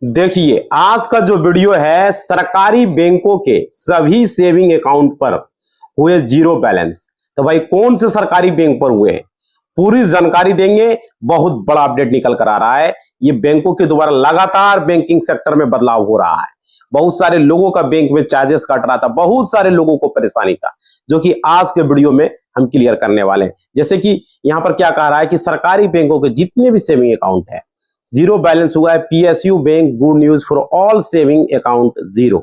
देखिए, आज का जो वीडियो है सरकारी बैंकों के सभी सेविंग अकाउंट पर हुए जीरो बैलेंस। तो भाई कौन से सरकारी बैंक पर हुए हैं, पूरी जानकारी देंगे। बहुत बड़ा अपडेट निकल कर आ रहा है। ये बैंकों के द्वारा लगातार बैंकिंग सेक्टर में बदलाव हो रहा है। बहुत सारे लोगों का बैंक में चार्जेस कट रहा था, बहुत सारे लोगों को परेशानी था, जो कि आज के वीडियो में हम क्लियर करने वाले हैं। जैसे कि यहां पर क्या कह रहा है कि सरकारी बैंकों के जितने भी सेविंग अकाउंट है जीरो बैलेंस हुआ है। PSU bank good news for all saving account zero.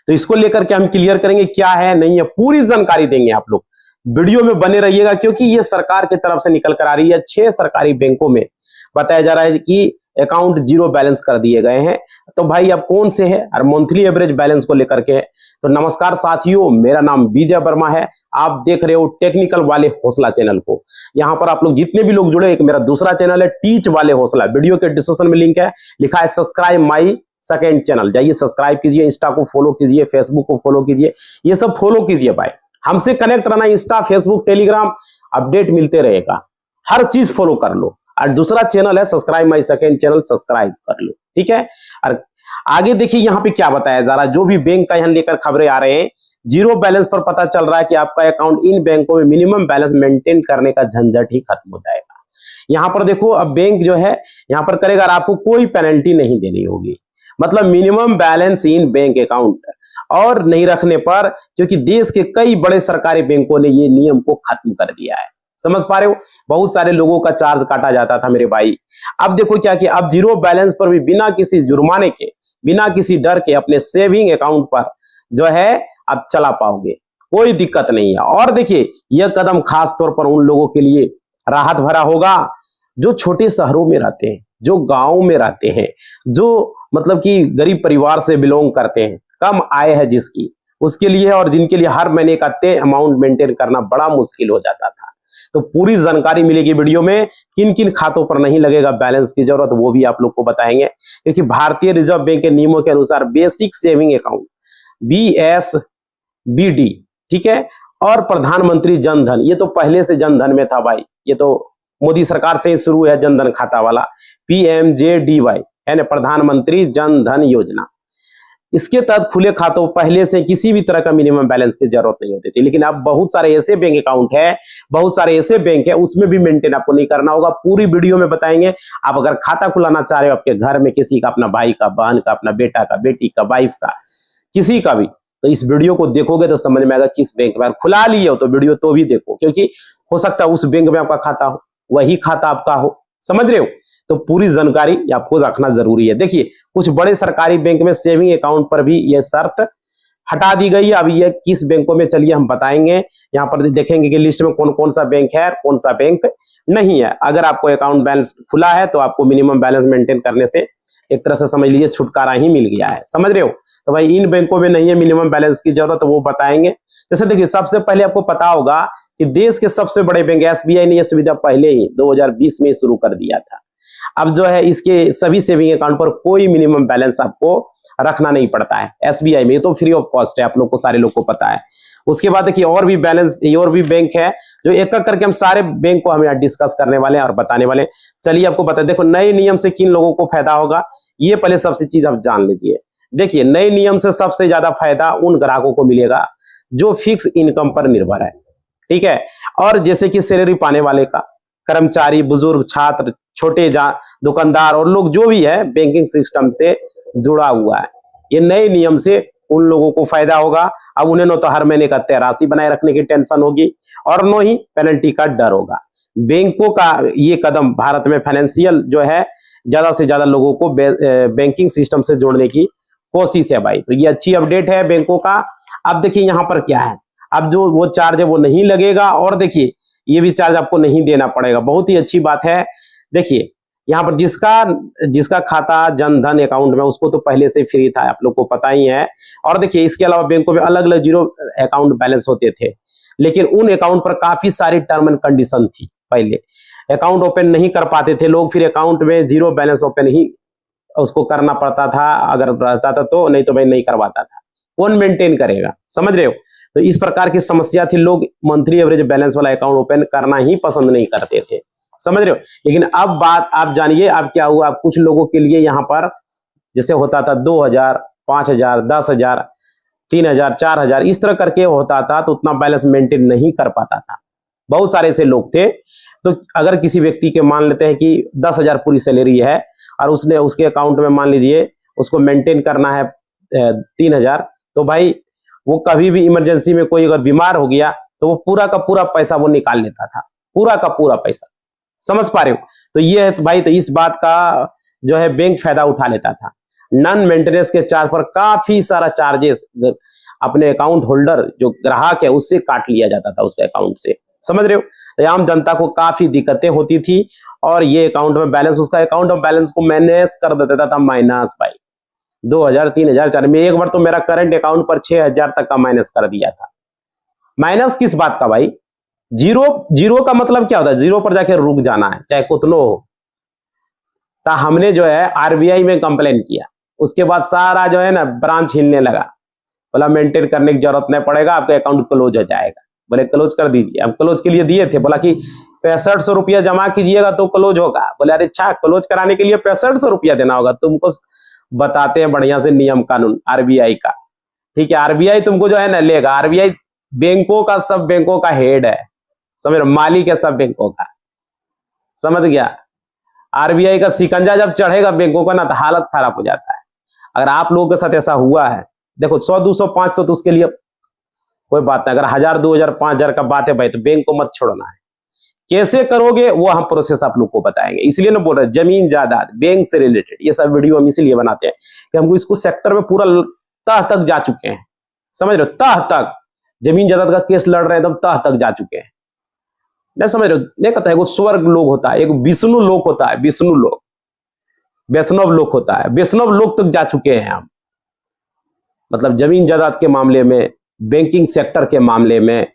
तो इसको लेकर के हम क्लियर करेंगे क्या है नहीं है, पूरी जानकारी देंगे। आप लोग वीडियो में बने रहिएगा, क्योंकि ये सरकार की तरफ से निकल कर आ रही है। 6 सरकारी बैंकों में बताया जा रहा है कि अकाउंट जीरो बैलेंस कर दिए गए हैं। तो भाई अब कौन से है और मंथली एवरेज बैलेंस को लेकर के। तो नमस्कार साथियों, मेरा नाम विजय वर्मा है। आप देख रहे हो टेक्निकल वाले हौसला चैनल को। यहाँ पर आप लोग जितने भी लोग जुड़े, एक मेरा दूसरा चैनल है टीच वाले हौसला, वीडियो के डिस्क्रिप्शन में लिंक है, लिखा है सब्सक्राइब माई सेकंड चैनल। जाइए सब्सक्राइब कीजिए, इंस्टा को फॉलो कीजिए, फेसबुक को फॉलो कीजिए, ये सब फॉलो कीजिए भाई। हमसे कनेक्ट रहना, इंस्टा फेसबुक टेलीग्राम, अपडेट मिलते रहेगा, हर चीज फॉलो कर लो। और दूसरा चैनल है subscribe my second channel, subscribe कर लो, ठीक है। और आगे देखिए यहाँ पे क्या बताया जा रहा है, जो भी बैंक का यहाँ लेकर खबरें आ रहे हैं। जीरो बैलेंस पर पता चल रहा है कि आपका अकाउंट इन बैंकों में मिनिमम बैलेंस मेंटेन करने का झंझट ही खत्म हो जाएगा। यहाँ पर देखो, अब बैंक जो है यहाँ पर करेगा और आपको कोई पेनल्टी नहीं देनी होगी। मतलब मिनिमम बैलेंस इन बैंक अकाउंट और नहीं रखने पर, क्योंकि देश के कई बड़े सरकारी बैंकों ने ये नियम को खत्म कर दिया है। समझ पा रहे हो, बहुत सारे लोगों का चार्ज काटा जाता था मेरे भाई। अब देखो क्या कि अब जीरो बैलेंस पर भी बिना किसी जुर्माने के, बिना किसी डर के अपने सेविंग अकाउंट पर जो है अब चला पाओगे, कोई दिक्कत नहीं है। और देखिए यह कदम खास तौर पर उन लोगों के लिए राहत भरा होगा जो छोटे शहरों में रहते हैं, जो गांव में रहते हैं, जो मतलब कि गरीब परिवार से बिलोंग करते हैं, कम आय है जिसकी, उसके लिए, और जिनके लिए हर महीने का तय अमाउंट मेंटेन करना बड़ा मुश्किल हो जाता था। तो पूरी जानकारी मिलेगी वीडियो में। किन किन खातों पर नहीं लगेगा बैलेंस की जरूरत, वो भी आप लोग को बताएंगे। क्योंकि भारतीय रिजर्व बैंक के नियमों के अनुसार बेसिक सेविंग अकाउंट BSBD, ठीक है, और प्रधानमंत्री जन धन, ये तो पहले से जन धन में था भाई, ये तो मोदी सरकार से ही शुरू है जन धन खाता वाला। PMJDY है ना, प्रधानमंत्री जन धन योजना। इसके तहत खुले खातों पहले से किसी भी तरह का मिनिमम बैलेंस की जरूरत नहीं होती थी। लेकिन अब बहुत सारे ऐसे बैंक अकाउंट है, बहुत सारे ऐसे बैंक है, उसमें भी मेंटेन आपको नहीं करना होगा। पूरी वीडियो में बताएंगे। आप अगर खाता खुलाना चाह रहे हो आपके घर में, किसी का, अपना भाई का, बहन का, अपना बेटा का, बेटी का, वाइफ का, किसी का भी, तो इस वीडियो को देखोगे तो समझ में आएगा किस बैंक में। खुला लिए हो तो वीडियो तो भी देखो, क्योंकि हो सकता है उस बैंक में आपका खाता हो, वही खाता आपका हो। समझ रहे हो, तो पूरी जानकारी आपको रखना जरूरी है। देखिए कुछ बड़े सरकारी बैंक में सेविंग अकाउंट पर भी यह शर्त हटा दी गई है। अब ये किस बैंकों में, चलिए हम बताएंगे। यहाँ पर देखेंगे कि लिस्ट में कौन कौन सा बैंक है और कौन सा बैंक नहीं है। अगर आपको अकाउंट बैलेंस खुला है तो आपको मिनिमम बैलेंस मेंटेन करने से एक तरह से समझ लीजिए छुटकारा ही मिल गया है। समझ रहे हो, तो भाई इन बैंकों में नहीं है मिनिमम बैलेंस की जरूरत, वो बताएंगे। जैसे देखिए, सबसे पहले आपको पता होगा कि देश के सबसे बड़े बैंक SBI ने यह सुविधा पहले ही 2020 में शुरू कर दिया था। अब जो है इसके सभी सेविंग अकाउंट पर कोई मिनिमम बैलेंस आपको रखना नहीं पड़ता है SBI में, तो फ्री ऑफ कॉस्ट है, आप लोग को, सारे लोग को पता है। उसके बाद देखिए और भी बैलेंस, और भी बैंक है जो एक एक करके हम सारे बैंक को हम यहाँ डिस्कस करने वाले हैं और बताने वाले हैं। चलिए आपको बता, देखो नए नियम से किन लोगों को फायदा होगा, ये पहले सबसे चीज आप जान लीजिए। देखिए नए नियम से सबसे ज्यादा फायदा उन ग्राहकों को मिलेगा जो फिक्स इनकम पर निर्भर है, ठीक है। और जैसे कि सैलरी पाने वाले का, कर्मचारी, बुजुर्ग, छात्र, छोटे दुकानदार और लोग जो भी है बैंकिंग सिस्टम से जुड़ा हुआ है, ये नए नियम से उन लोगों को फायदा होगा। अब उन्हें न तो हर महीने का तय राशि बनाए रखने की टेंशन होगी और न ही पेनल्टी का डर होगा। बैंकों का ये कदम भारत में फाइनेंशियल जो है ज्यादा से ज्यादा लोगों को बैंकिंग सिस्टम से जोड़ने की कोशिश है भाई। तो ये अच्छी अपडेट है बैंकों का। अब देखिए यहाँ पर क्या है, अब जो वो चार्ज है वो नहीं लगेगा, और देखिए ये भी चार्ज आपको नहीं देना पड़ेगा। बहुत ही अच्छी बात है। देखिए यहाँ पर जिसका खाता जन धन अकाउंट में, उसको तो पहले से फ्री था, आप लोग को पता ही है। और देखिए इसके अलावा बैंकों में अलग अलग जीरो अकाउंट बैलेंस होते थे, लेकिन उन अकाउंट पर काफी सारी टर्म एंड कंडीशन थी। पहले अकाउंट ओपन नहीं कर पाते थे लोग, फिर अकाउंट में जीरो बैलेंस ओपन ही उसको करना पड़ता था, अगर रहता था तो, नहीं तो भाई नहीं करवाता था। कौन मेंटेन करेगा, समझ रहे हो। तो इस प्रकार की समस्या थी, लोग मंथली एवरेज बैलेंस वाला अकाउंट ओपन करना ही पसंद नहीं करते थे, समझ रहे हो। लेकिन अब बात आप जानिए अब क्या हुआ, अब कुछ लोगों के लिए यहाँ पर जैसे होता था 2000, 5000, 10,000, 3,000, 4,000, इस तरह करके होता था, तो उतना बैलेंस मेंटेन नहीं कर पाता था। बहुत सारे ऐसे लोग थे। तो अगर किसी व्यक्ति के मान लेते हैं कि 10,000 पूरी सैलरी है और उसने उसके अकाउंट में मान लीजिए उसको मेंटेन करना है 3,000, तो भाई वो कभी भी इमरजेंसी में कोई अगर बीमार हो गया तो वो पूरा का पूरा पैसा वो निकाल लेता था, पूरा का पूरा पैसा। समझ पा रहे हो? तो ये है तो भाई, तो इस बात का जो है बैंक फायदा उठा लेता था। नॉन मेंटेनेंस के चार्ज पर काफी सारा चार्जेस अपने अकाउंट होल्डर जो ग्राहक है उससे काट लिया जाता था, उसके अकाउंट से। समझ रहे हो? तो आम जनता को काफी दिक्कतें होती थी और ये अकाउंट में बैलेंस, उसका अकाउंट ऑफ बैलेंस को मैनेज कर देता था माइनस भाई 2,000, 3,000, 4,000 में। एक बार तो मेरा करंट अकाउंट पर 6,000 तक का माइनस कर दिया था। माइनस किस बात का भाई? जीरो, जीरो का मतलब क्या होता है? जीरो पर जाके रुक जाना है, चाहे कितनो हो। तो हमने जो है आरबीआई में कंप्लेन किया, उसके बाद सारा जो है ना ब्रांच हिलने लगा, बोला मेंटेन करने की जरूरत नहीं पड़ेगा, आपका अकाउंट क्लोज हो जाएगा। बोले क्लोज कर दीजिए। हम क्लोज के लिए दिए थे, बोला कि 6500 रुपया जमा कीजिएगा तो क्लोज होगा। बोले अरे अच्छा, क्लोज कराने के लिए 6500 रुपया देना होगा? तुमको बताते हैं बढ़िया से नियम कानून आरबीआई का, ठीक है? आरबीआई तुमको जो है ना लेगा। आरबीआई बैंकों का, सब बैंकों का हेड है, समझ, मालिक है सब बैंकों का। समझ गया? आरबीआई का शिकंजा जब चढ़ेगा बैंकों का ना तो हालत खराब हो जाता है। अगर आप लोगों के साथ ऐसा हुआ है, देखो 100, 200, 500 तो उसके लिए कोई बात नहीं। अगर 1000, 2000, 5000 का बात है भाई, तो बैंक को मत छोड़ना है। कैसे करोगे वो हम प्रोसेस आप लोग को बताएंगे। इसलिए ना बोल रहे जमीन जायदाद बैंक से रिलेटेड ये सब वीडियो हम इसीलिए बनाते हैं कि हमको इसको सेक्टर में पूरा तह तक जा चुके हैं। समझ रहे हो? तह तक जमीन जायदाद का केस लड़ रहे हैं, तब तह तक जा चुके हैं। नहीं समझ रहे हो? नहीं कहता है एक स्वर्ग लोक होता है, एक विष्णु लोक होता है, विष्णु लोक, वैष्णव लोक होता है, वैष्णव लोक तक जा चुके हैं हम। मतलब जमीन जायदाद के मामले में, बैंकिंग सेक्टर के मामले में,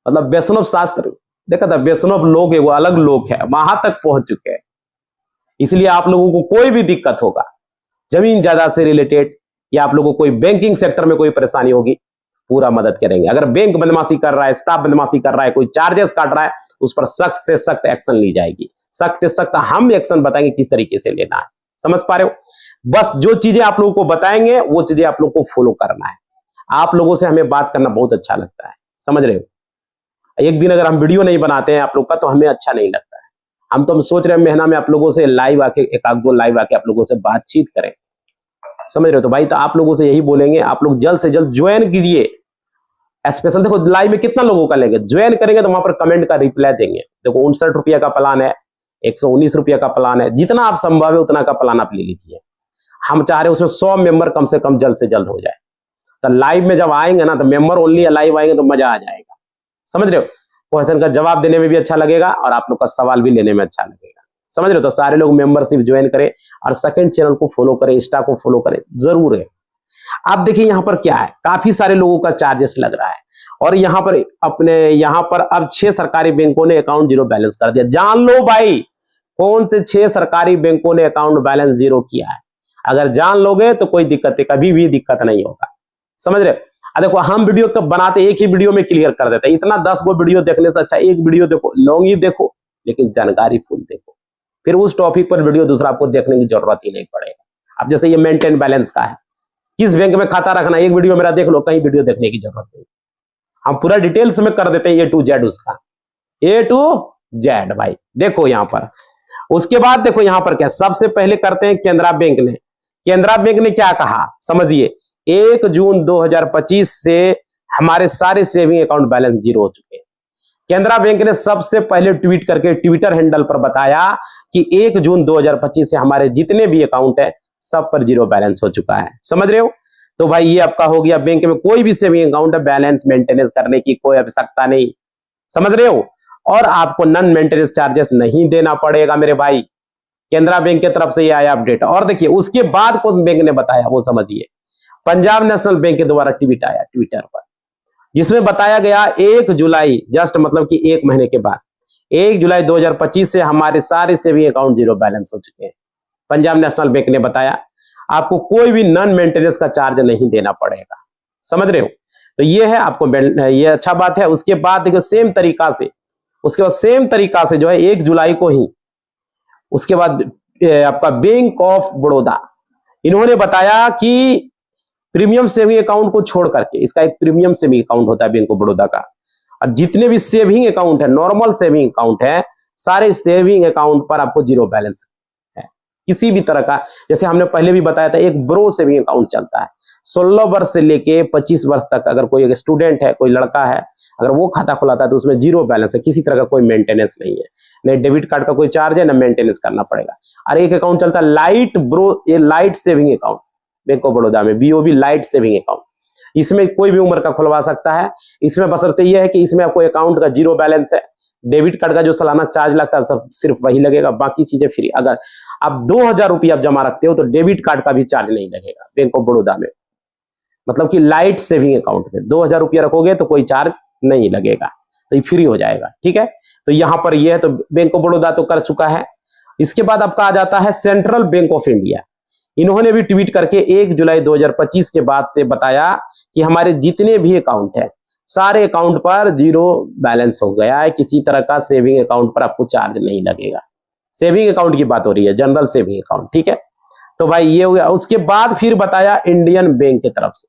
मतलब वैष्णव शास्त्र देखा था, वैष्णव लोक है वो अलग लोक है, वहां तक पहुंच चुके हैं। इसलिए आप लोगों को कोई भी दिक्कत होगा जमीन जायदाद से रिलेटेड या आप लोगों को कोई बैंकिंग सेक्टर में कोई परेशानी होगी, पूरा मदद करेंगे। अगर बैंक बदमाशी कर रहा है, स्टाफ बदमाशी कर रहा है, कोई चार्जेस काट रहा है, उस पर सख्त से सख्त एक्शन ली जाएगी। सख्त से सख्त हम एक्शन बताएंगे किस तरीके से लेना है। समझ पा रहे हो? बस जो चीजें आप लोगों को बताएंगे वो चीजें आप लोगों को फॉलो करना है। आप लोगों से हमें बात करना बहुत अच्छा लगता है। समझ रहे हो? एक दिन अगर हम वीडियो नहीं बनाते हैं आप लोग का तो हमें अच्छा नहीं लगता है। हम सोच रहे हैं महीना में आप लोगों से लाइव आके, एक आध दो लाइव आके आप लोगों से बातचीत करें। समझ रहे हो? तो भाई तो आप लोगों से यही बोलेंगे, आप लोग जल्द से जल्द ज्वाइन कीजिए। स्पेशल देखो लाइव में कितना लोगों का लेंगे, ज्वाइन करेंगे तो वहां पर कमेंट का रिप्लाई देंगे। देखो 59 रुपया का प्लान है, 119 रुपया का प्लान है, जितना आप संभव है उतना का प्लान आप ले लीजिए। हम चाह रहे हैं उसमें 100 मेंबर कम से कम जल्द से जल्द हो जाए। तो लाइव में जब आएंगे ना तो मेंबर ओनली लाइव आएंगे तो मजा आ जाएगा। समझ रहे हो? क्वेश्चन का जवाब देने में भी अच्छा लगेगा और आप लोग का सवाल भी लेने में अच्छा लगेगा। समझ रहे हो? तो सारे लोग मेंबरशिप ज्वाइन करें और सेकंड चैनल को फॉलो करें, इंस्टा को फॉलो करें, जरूर है। आप देखिए यहाँ पर क्या है, काफी सारे लोगों का चार्जेस लग रहा है और यहाँ पर अब 6 सरकारी बैंकों ने अकाउंट जीरो बैलेंस कर दिया। जान लो भाई कौन से 6 सरकारी बैंकों ने अकाउंट बैलेंस जीरो किया है। अगर जान लोगे तो कोई दिक्कत है, कभी भी दिक्कत नहीं होगा। समझ रहे? देखो हम वीडियो कब बनाते एक ही वीडियो में क्लियर कर देते हैं। इतना 10 गो वीडियो देखने से अच्छा एक वीडियो देखो, लॉन्ग ही देखो लेकिन जानकारी फुल देखो, फिर उस टॉपिक पर वीडियो दूसरा आपको देखने की जरूरत ही नहीं पड़ेगा। अब जैसे ये मेंटेन बैलेंस का है, किस बैंक में खाता रखना, एक वीडियो मेरा देख लो, कहीं वीडियो देखने की जरूरत नहीं। हम पूरा डिटेल्स में कर देते हैं A to Z उसका, A to Z भाई। देखो यहाँ पर, उसके बाद देखो यहाँ पर क्या, सबसे पहले करते हैं केनरा बैंक ने। केनरा बैंक ने क्या कहा समझिए, 1 जून 2025 से हमारे सारे सेविंग अकाउंट बैलेंस जीरो हो चुके हैं। केनरा बैंक ने सबसे पहले ट्वीट करके ट्विटर हैंडल पर बताया कि 1 जून 2025 से हमारे जितने भी अकाउंट है सब पर जीरो बैलेंस हो चुका है। समझ रहे हो? तो भाई ये आपका हो गया, बैंक में कोई भी सेविंग अकाउंट है बैलेंस मेंटेनेंस करने की कोई आवश्यकता नहीं। समझ रहे हो? और आपको नॉन मेंटेनेंस चार्जेस नहीं देना पड़ेगा मेरे भाई। केनरा बैंक की तरफ से ये आया अपडेट। और देखिए उसके बाद कौन बैंक ने बताया वो समझिए, पंजाब नेशनल बैंक के द्वारा ट्वीट आया ट्विटर पर, जिसमें बताया गया 1 जुलाई जस्ट मतलब कि 1 महीने के बाद 1 जुलाई 2025 से हमारे सारे सेविंग अकाउंट जीरो बैलेंस हो चुके हैं। पंजाब नेशनल बैंक ने बताया आपको कोई भी नॉन मेंटेनेंस का चार्ज नहीं देना पड़ेगा। समझ रहे हो? तो ये है आपको, ये अच्छा बात है। उसके बाद देखो सेम तरीका से, उसके बाद सेम तरीका से जो है 1 जुलाई को ही उसके बाद आपका बैंक ऑफ बड़ौदा इन्होंने बताया कि प्रीमियम सेविंग अकाउंट को छोड़ करके, इसका एक प्रीमियम सेविंग अकाउंट होता है बैंक ऑफ बड़ौदा का, और जितने भी सेविंग अकाउंट है, नॉर्मल सेविंग अकाउंट है, सारे सेविंग अकाउंट पर आपको जीरो बैलेंस है किसी भी तरह का। जैसे हमने पहले भी बताया था, एक ब्रो सेविंग अकाउंट चलता है 16 वर्ष से लेके 25 वर्ष तक। अगर कोई एक स्टूडेंट है, कोई लड़का है, अगर वो खाता खुलाता है तो उसमें जीरो बैलेंस है, किसी तरह का कोई मेंटेनेंस नहीं है, नहीं डेबिट कार्ड का कोई चार्ज है, ना मेंटेनेंस करना पड़ेगा। और एक अकाउंट चलता है लाइट ब्रो, ये light saving account bank of Baroda में, बीओबी लाइट सेविंग अकाउंट। इसमें कोई भी उम्र का खुलवा सकता है। इसमें बशर्ते यह है कि इसमें आपको अकाउंट का जीरो बैलेंस है, डेबिट कार्ड का जो सालाना चार्ज लगता है सब सिर्फ वही लगेगा, बाकी चीजें फ्री। अगर आप 2000 रुपये आप जमा रखते हो तो डेबिट कार्ड का भी चार्ज नहीं लगेगा बैंक ऑफ बड़ौदा में, मतलब कि लाइट सेविंग अकाउंट में 2000 रुपया रखोगे तो कोई चार्ज नहीं लगेगा, तो ये फ्री हो जाएगा। ठीक है, तो यहां पर यह है, तो बैंक ऑफ बड़ौदा तो कर चुका है। इसके बाद आपका आ जाता है सेंट्रल बैंक ऑफ इंडिया। इन्होंने भी ट्वीट करके 1 जुलाई 2025 के बाद से बताया कि हमारे जितने भी अकाउंट है, सारे अकाउंट पर जीरो बैलेंस हो गया है, किसी तरह का सेविंग अकाउंट पर आपको चार्ज नहीं लगेगा। सेविंग अकाउंट की बात हो रही है, जनरल सेविंग अकाउंट। ठीक है, तो भाई ये हो गया। उसके बाद फिर बताया इंडियन बैंक की तरफ से,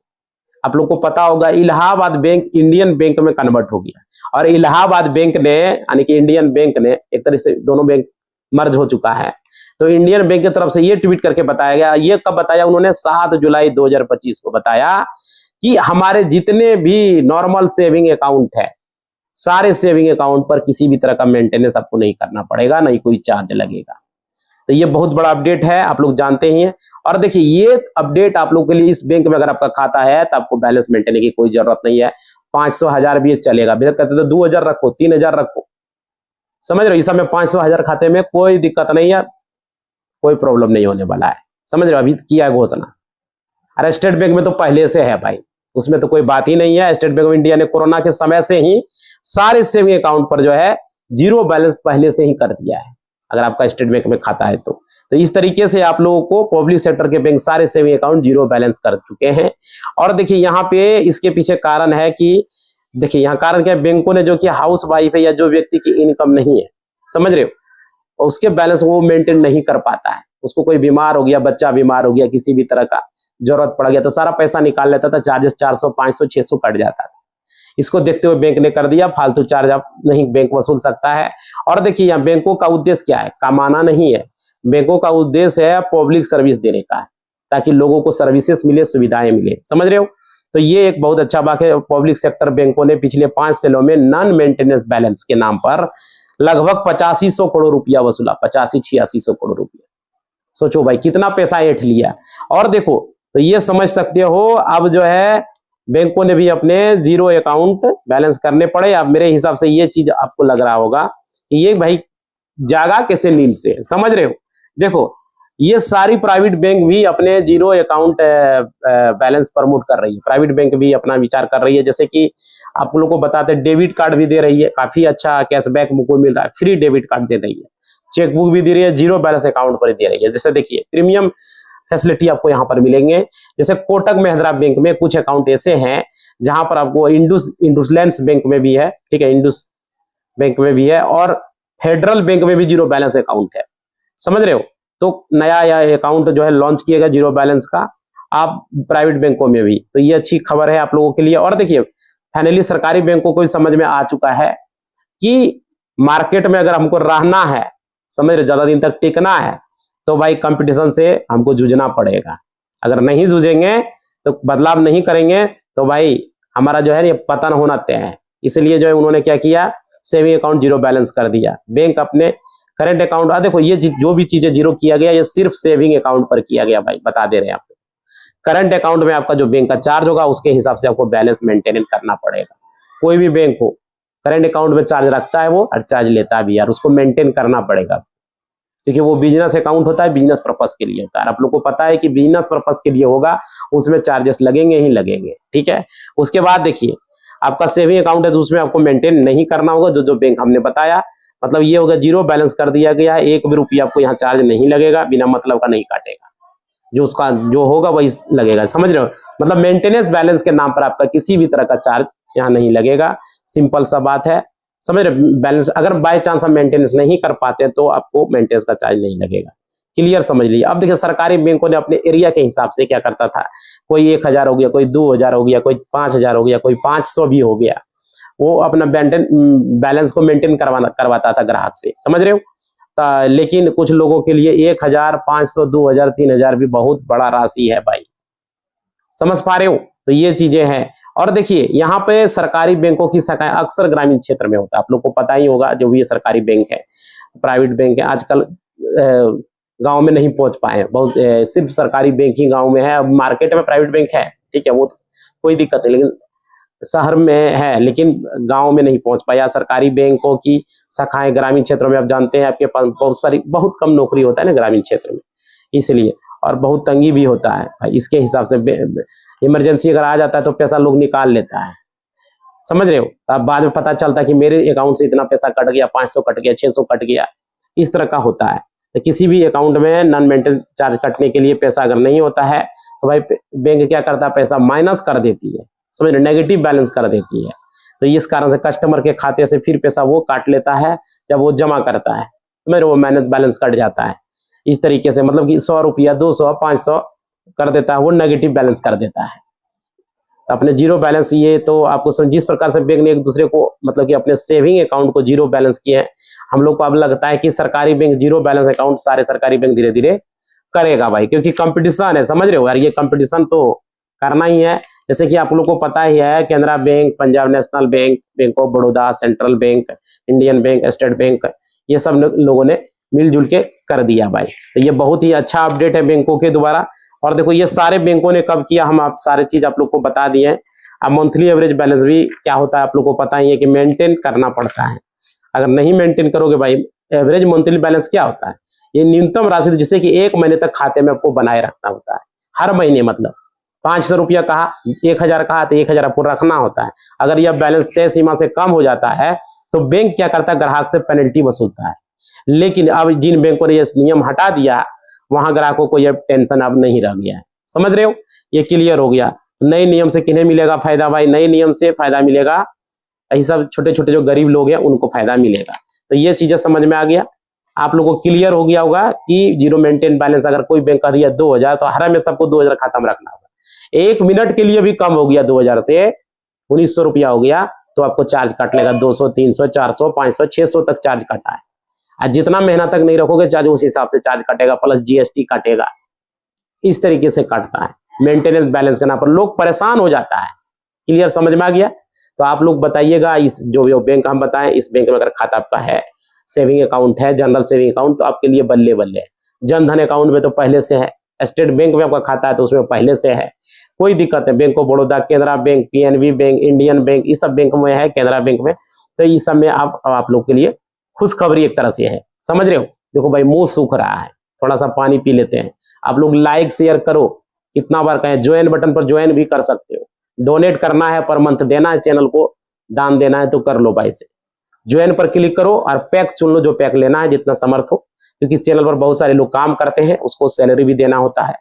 आप लोग को पता होगा इलाहाबाद बैंक इंडियन बैंक में कन्वर्ट हो गया, और इलाहाबाद बैंक ने, यानी कि इंडियन बैंक ने, एक तरह से दोनों बैंक मर्ज हो चुका है। तो इंडियन बैंक की तरफ से ये ट्वीट करके बताया गया, ये कब बताया उन्होंने, 7 जुलाई 2025 को बताया कि हमारे जितने भी नॉर्मल सेविंग अकाउंट है, सारे सेविंग अकाउंट पर किसी भी तरह का मेंटेनेंस आपको नहीं करना पड़ेगा, नहीं कोई चार्ज लगेगा। तो ये बहुत बड़ा अपडेट है, आप लोग जानते ही हैं। और देखिए ये अपडेट आप लोग के लिए, इस बैंक में अगर आपका खाता है तो आपको बैलेंस मेंटेन की कोई जरूरत नहीं है। 500 1000 भी चलेगा, कहते तो 2000 रखो, 3000 रखो, समझ रहे हो। इस समय 500 1000 खाते में कोई दिक्कत नहीं है, कोई प्रॉब्लम नहीं होने वाला है, समझ रहे हो। अभी किया है घोषणा, अरे स्टेट बैंक में तो पहले से है भाई, उसमें तो कोई बात ही नहीं है। स्टेट बैंक ऑफ इंडिया ने कोरोना के समय से ही सारे सेविंग अकाउंट पर जो है जीरो बैलेंस पहले से ही कर दिया है, अगर आपका स्टेट बैंक में खाता है तो इस तरीके से आप लोगों को पब्लिक सेक्टर के बैंक सारे सेविंग अकाउंट जीरो बैलेंस कर चुके हैं। और देखिए यहाँ पे इसके पीछे कारण है कि, देखिए यहाँ कारण क्या है, बैंकों ने जो कि हाउस वाइफ है या जो व्यक्ति की इनकम नहीं है, समझ रहे हो, उसके बैलेंस वो मेंटेन नहीं कर पाता है। उसको कोई बीमार हो गया, बच्चा बीमार हो गया, किसी भी तरह का जरूरत पड़ गया तो सारा पैसा निकाल लेता था, चार्जेस 400 500 600 कट जाता था। इसको देखते हुए बैंक ने कर दिया, फालतू चार्ज आप नहीं बैंक वसूल सकता है। और देखिए यहाँ बैंकों का उद्देश्य क्या है, कमाना नहीं है, बैंकों का उद्देश्य है पब्लिक सर्विस देने का, ताकि लोगों को सर्विसेज मिले, सुविधाएं मिले, समझ रहे हो। तो ये एक बहुत अच्छा बात है। पब्लिक सेक्टर बैंकों ने पिछले 5 सालों में नॉन मेंटेनेंस बैलेंस के नाम पर लगभग 8500 करोड़ रुपया वसूला, 8500-8600 करोड़ रुपया। सोचो भाई कितना पैसा ऐंठ लिया। और देखो तो ये समझ सकते हो, अब जो है बैंकों ने भी अपने जीरो अकाउंट बैलेंस करने पड़े। अब मेरे हिसाब से ये चीज आपको लग रहा होगा कि ये भाई जागा कैसे नींद से, समझ रहे हो। देखो ये सारी प्राइवेट बैंक भी अपने जीरो अकाउंट बैलेंस प्रमोट कर रही है, प्राइवेट बैंक भी अपना विचार कर रही है। जैसे कि आप लोगों को बताते हैं डेबिट कार्ड भी दे रही है, काफी अच्छा कैशबैक मुझको मिल रहा है, फ्री डेबिट कार्ड दे रही है, चेकबुक भी दे रही है, जीरो बैलेंस अकाउंट पर दे रही है। जैसे देखिए प्रीमियम फैसिलिटी आपको यहाँ पर मिलेंगे। जैसे कोटक महिंद्रा बैंक में कुछ अकाउंट ऐसे हैं जहां पर आपको इंडसलैंड बैंक में भी है, ठीक है, इंडस बैंक में भी है, और फेडरल बैंक में भी जीरो बैलेंस अकाउंट है, समझ रहे हो। तो नया यह अकाउंट जो है लॉन्च किया गया जीरो बैलेंस का, आप प्राइवेट बैंकों में भी, तो ये अच्छी खबर है आप लोगों के लिए। और देखिए फाइनली सरकारी बैंकों को भी समझ में आ चुका है कि मार्केट में अगर हमको रहना है, समझ रहे, ज्यादा दिन तक टिकना है, तो भाई कंपटीशन से हमको जूझना पड़ेगा। अगर नहीं जूझेंगे तो बदलाव नहीं करेंगे तो भाई हमारा जो है ये पतन होना तय है। इसलिए जो है उन्होंने क्या किया, सेविंग अकाउंट जीरो बैलेंस कर दिया। बैंक अपने करंट अकाउंट, देखो ये जो भी चीजें जीरो किया गया ये सिर्फ सेविंग अकाउंट पर किया गया भाई, बता दे रहे हैं आपको। करंट अकाउंट में आपका जो बैंक का चार्ज होगा उसके हिसाब से आपको बैलेंस मेंटेन करना पड़ेगा। कोई भी बैंक हो करंट अकाउंट में चार्ज रखता है वो, और चार्ज लेता भी यार, उसको मेंटेन करना पड़ेगा, क्योंकि वो बिजनेस अकाउंट होता है, बिजनेस पर्पस के लिए होता है। आप लोग को पता है कि बिजनेस पर्पस के लिए होगा, उसमें चार्जेस लगेंगे ही लगेंगे, ठीक है। उसके बाद देखिए आपका सेविंग अकाउंट है तो उसमें आपको मेंटेन नहीं करना होगा, जो बैंक हमने बताया, मतलब ये होगा जीरो बैलेंस कर दिया गया है, 1 भी रुपया आपको यहाँ चार्ज नहीं लगेगा, बिना मतलब का नहीं काटेगा, जो उसका जो होगा वही लगेगा, समझ रहे हो। मतलब मेंटेनेंस बैलेंस के नाम पर आपका किसी भी तरह का चार्ज यहाँ नहीं लगेगा, सिंपल सा बात है, समझ रहे। बैलेंस अगर बाय चांस हम मेंटेनेंस नहीं कर पाते तो आपको मेंटेनेंस का चार्ज नहीं लगेगा, क्लियर समझ लीजिए। अब देखिए सरकारी बैंकों ने अपने एरिया के हिसाब से क्या करता था, कोई 1000 हो गया, कोई 2000 हो गया, कोई 5000 हो गया, कोई 500 भी हो गया, वो अपना बैलेंस को मेंटेन करवाता था ग्राहक से, समझ रहे हो। लेकिन कुछ लोगों के लिए 1000, 500, 2000, 3000 भी बहुत बड़ा राशि है भाई, समझ पा रहे हो। तो ये चीजें हैं। और देखिए यहाँ पे सरकारी बैंकों की शाखाएं अक्सर ग्रामीण क्षेत्र में होता है, आप लोग को पता ही होगा। जो भी ये सरकारी बैंक है, प्राइवेट बैंक है, आजकल गांव में नहीं पहुंच पाए हैं बहुत, सिर्फ सरकारी बैंक ही गांव में है। अब मार्केट में प्राइवेट बैंक है, ठीक है, वो तो कोई दिक्कत नहीं, लेकिन शहर में है, लेकिन गांव में नहीं पहुंच पाया। सरकारी बैंकों की शाखाएं ग्रामीण क्षेत्रों में, आप जानते हैं आपके पास बहुत कम नौकरी होता है ना ग्रामीण क्षेत्र में, इसलिए, और बहुत तंगी भी होता है भाई। इसके हिसाब से इमरजेंसी अगर आ जाता है तो पैसा लोग निकाल लेता है, समझ रहे हो। अब बाद में पता चलता है कि मेरे अकाउंट से इतना पैसा कट गया, 500 कट गया, 600 कट गया, इस तरह का होता है। तो किसी भी अकाउंट में नॉन मेंटेनेंस चार्ज कटने के लिए पैसा अगर नहीं होता है तो भाई बैंक क्या करता है, पैसा माइनस कर देती है, समझ रहे, नेगेटिव बैलेंस कर देती है। तो इस कारण से कस्टमर के खाते से फिर पैसा वो काट लेता है जब वो जमा करता है, समझ रहे, वो माइनस बैलेंस कट जाता है। इस तरीके से मतलब कि 100 रुपया, 200, 500 कर देता है, वो नेगेटिव बैलेंस कर देता है। तो अपने जीरो बैलेंस, ये तो आपको जिस प्रकार से बैंक ने एक दूसरे को मतलब कि अपने सेविंग अकाउंट को जीरो बैलेंस किए हैं, हम लोग को अब लगता है कि सरकारी बैंक जीरो बैलेंस अकाउंट सारे सरकारी बैंक धीरे धीरे करेगा भाई, क्योंकि कंपटीशन है, समझ रहे हो यार, ये कंपटीशन तो करना ही है। जैसे कि आप लोग को पता ही है, Canara bank, Punjab national bank, bank of Baroda, central bank, Indian bank, state bank, ये सब लोगों ने मिलजुल के कर दिया भाई। तो ये बहुत ही अच्छा अपडेट है बैंकों के द्वारा। और देखो ये सारे बैंकों ने कब किया, हम आप सारे चीज आप लोग को बता दिए हैं। अब मंथली एवरेज बैलेंस भी क्या होता है आप लोग को पता ही है कि मेंटेन करना पड़ता है। अगर नहीं मेंटेन करोगे भाई, एवरेज मंथली बैलेंस क्या होता है, ये न्यूनतम राशि जिसे कि 1 महीने तक खाते में आपको बनाए रखना होता है। हर महीने मतलब 500 रुपया कहा, 1000 कहा, तो 1000 आपको रखना होता है। अगर यह बैलेंस तय सीमा से कम हो जाता है तो बैंक क्या करता है, ग्राहक से पेनल्टी वसूलता है। लेकिन अब जिन बैंकों ने यह नियम हटा दिया, वहां ग्राहकों को यह टेंशन अब नहीं रह गया है, समझ रहे हो, ये क्लियर हो गया। तो नए नियम से किन्हें मिलेगा फायदा भाई, नए नियम से फायदा मिलेगा ऐसे सब छोटे छोटे जो गरीब लोग हैं उनको फायदा मिलेगा। तो ये चीजें समझ में आ गया, आप लोगों को क्लियर हो गया होगा कि जीरो मेंटेन बैलेंस अगर कोई बैंक कर दिया 2000, तो हर में सबको 2000 खाता में रखना होगा। 1 मिनट के लिए भी कम हो गया, 2000 से 1900 रुपया हो गया, तो आपको चार्ज काट लेगा 200, 300, 400, 500, 600 तक चार्ज कटा है। आज जितना महीना तक नहीं रखोगे चार्ज, उस हिसाब से चार्ज कटेगा, प्लस जीएसटी काटेगा, इस तरीके से काटता है। मेंटेनेंस बैलेंस करना पर लोग परेशान हो जाता है। क्लियर समझ में आ गया। तो आप लोग बताइएगा, इस जो बैंक हम बताएं, इस बैंक में अगर खाता आपका है, सेविंग अकाउंट है, जनरल सेविंग अकाउंट, तो आपके लिए बल्ले बल्ले। जन धन अकाउंट में तो पहले से है, स्टेट बैंक में आपका खाता है तो उसमें पहले से है, कोई दिक्कत है। Bank of Baroda, Canara bank, PNB bank, Indian bank, इस सब बैंक में है, केनरा बैंक में, तो इस सब में आप लोग के लिए खुशखबरी एक तरह से है, समझ रहे हो। देखो भाई मुंह सूख रहा है, थोड़ा सा पानी पी लेते हैं। आप लोग लाइक शेयर करो, कितना बार कहें, ज्वाइन बटन पर ज्वाइन भी कर सकते हो। डोनेट करना है, पर मंथ देना है, चैनल को दान देना है तो कर लो भाई से। ज्वाइन पर क्लिक करो और पैक चुन लो, जो पैक लेना है जितना समर्थ हो, क्योंकि चैनल पर बहुत सारे लोग काम करते हैं, उसको सैलरी भी देना होता है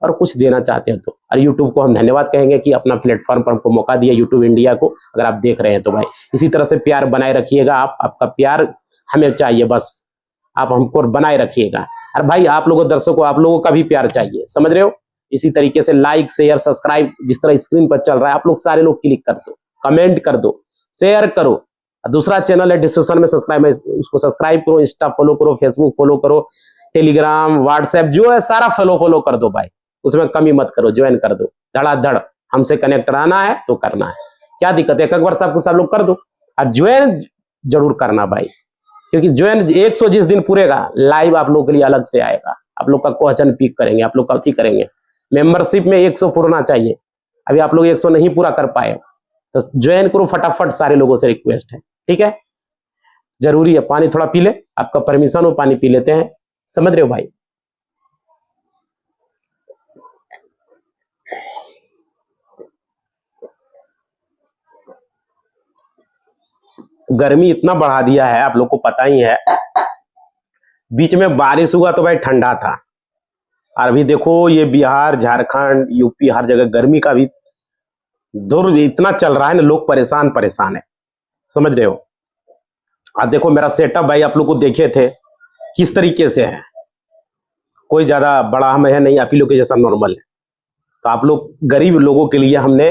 और कुछ देना चाहते हो तो। और यूट्यूब को हम धन्यवाद कहेंगे कि अपना प्लेटफॉर्म पर हमको मौका दिया, यूट्यूब इंडिया को, अगर आप देख रहे हैं तो भाई इसी तरह से प्यार बनाए रखिएगा। आपका प्यार हमें चाहिए, बस आप हमको बनाए रखिएगा। और भाई आप लोगों दर्शकों, आप लोगों का भी प्यार चाहिए, समझ रहे हो। इसी तरीके से लाइक शेयर सब्सक्राइब जिस तरह स्क्रीन पर चल रहा है, आप लोग सारे लोग क्लिक कर दो, कमेंट कर दो, शेयर करो। दूसरा चैनल है डिस्क्रिप्शन में, सब्सक्राइब है, उसको सब्सक्राइब करो, इंस्टा फॉलो करो, फेसबुक फॉलो करो, टेलीग्राम, व्हाट्सएप जो है सारा फॉलो कर दो भाई, उसमें कमी मत करो, ज्वाइन कर दो, धड़ाधड़ हमसे कनेक्ट रहना है तो करना है, क्या दिक्कत है। एक बार सब लोग कर दो और ज्वाइन जरूर करना भाई, क्योंकि ज्वाइन 100 जिस दिन पूरेगा, लाइव आप लोग के लिए अलग से आएगा, आप लोग का क्वेश्चन पिक करेंगे, आप लोग कथी करेंगे। मेंबरशिप में 100 पूरना चाहिए, अभी आप लोग 100 नहीं पूरा कर पाए, तो ज्वाइन करो फटाफट, सारे लोगों से रिक्वेस्ट है, ठीक है। जरूरी है, पानी थोड़ा पी ले, आपका परमिशन हो, पानी पी लेते हैं, समझ रहे हो भाई। गर्मी इतना बढ़ा दिया है, आप लोग को पता ही है। बीच में बारिश हुआ तो भाई ठंडा था, और अभी देखो ये बिहार, झारखंड, यूपी, हर जगह गर्मी का भी दौर इतना चल रहा है ना, लोग परेशान है, समझ रहे हो। और देखो मेरा सेटअप भाई, आप लोग को देखे थे किस तरीके से है, कोई ज्यादा बड़ा हम है नहीं, आप ही लोग के जैसा नॉर्मल है। तो आप लोग गरीब लोगों के लिए हमने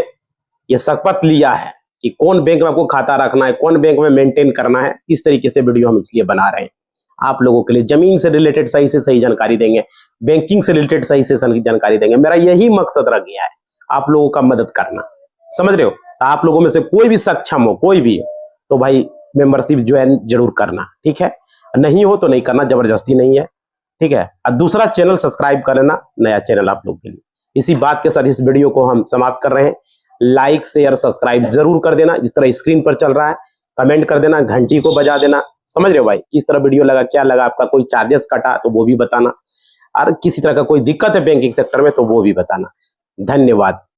ये शपथ लिया है कि कौन बैंक में आपको खाता रखना है, कौन बैंक में मेंटेन करना है। इस तरीके से वीडियो हम इसलिए बना रहे हैं, आप लोगों के लिए जमीन से रिलेटेड सही से सही जानकारी देंगे, बैंकिंग से रिलेटेड सही से सही जानकारी देंगे। मेरा यही मकसद रह गया है, आप लोगों का मदद करना, समझ रहे हो। तो आप लोगों में से कोई भी सक्षम हो, कोई भी, तो भाई मेंबरशिप ज्वाइन जरूर करना, ठीक है। नहीं हो तो नहीं करना, जबरदस्ती नहीं है, ठीक है। और दूसरा चैनल सब्सक्राइब कर लेना, नया चैनल आप लोग के लिए। इसी बात के साथ इस वीडियो को हम समाप्त कर रहे हैं। लाइक शेयर सब्सक्राइब जरूर कर देना, जिस तरह स्क्रीन पर चल रहा है। कमेंट कर देना, घंटी को बजा देना, समझ रहे हो भाई। किस तरह वीडियो लगा, क्या लगा आपका, कोई चार्जेस कटा तो वो भी बताना, और किसी तरह का कोई दिक्कत है बैंकिंग सेक्टर में तो वो भी बताना। धन्यवाद।